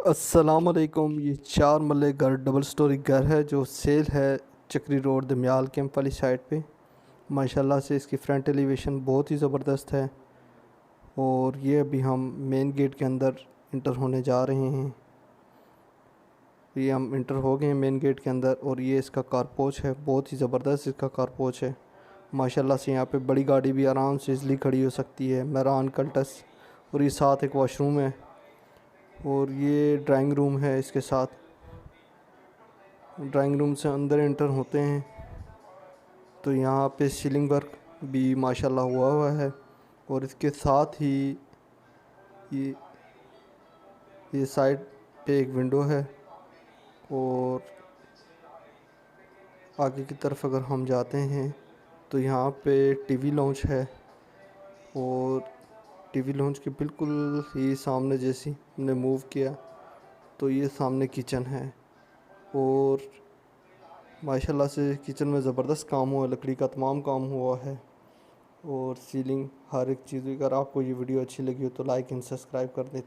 अस्सलामुअलैकुम। ये 4 मरले घर डबल स्टोरी घर है जो सेल है चक्री रोड दमियाल कैंप वाली साइड पे। माशाल्लाह से इसकी फ्रंट एलिवेशन बहुत ही ज़बरदस्त है। और ये अभी हम मेन गेट के अंदर इंटर होने जा रहे हैं। ये हम इंटर हो गए हैं मेन गेट के अंदर और ये इसका कारपोच है, बहुत ही ज़बरदस्त इसका कारपोच है। माशाल्लाह से यहाँ पे बड़ी गाड़ी भी आराम से इजली खड़ी हो सकती है, मेरान कल्टस। और ये साथ एक वॉशरूम है और ये ड्राइंग रूम है। इसके साथ ड्राइंग रूम से अंदर एंटर होते हैं तो यहाँ पे सीलिंग वर्क भी माशाल्लाह हुआ है। और इसके साथ ही ये ये साइड पे एक विंडो है। और आगे की तरफ अगर हम जाते हैं तो यहाँ पे टीवी लॉन्च है। और टीवी लॉन्च के बिल्कुल ही सामने जैसे हमने मूव किया तो ये सामने किचन है। और माशाल्लाह से किचन में ज़बरदस्त काम हुआ है, लकड़ी का तमाम काम हुआ है। और सीलिंग हर एक चीज़। अगर आपको ये वीडियो अच्छी लगी हो तो लाइक एंड सब्सक्राइब कर दें।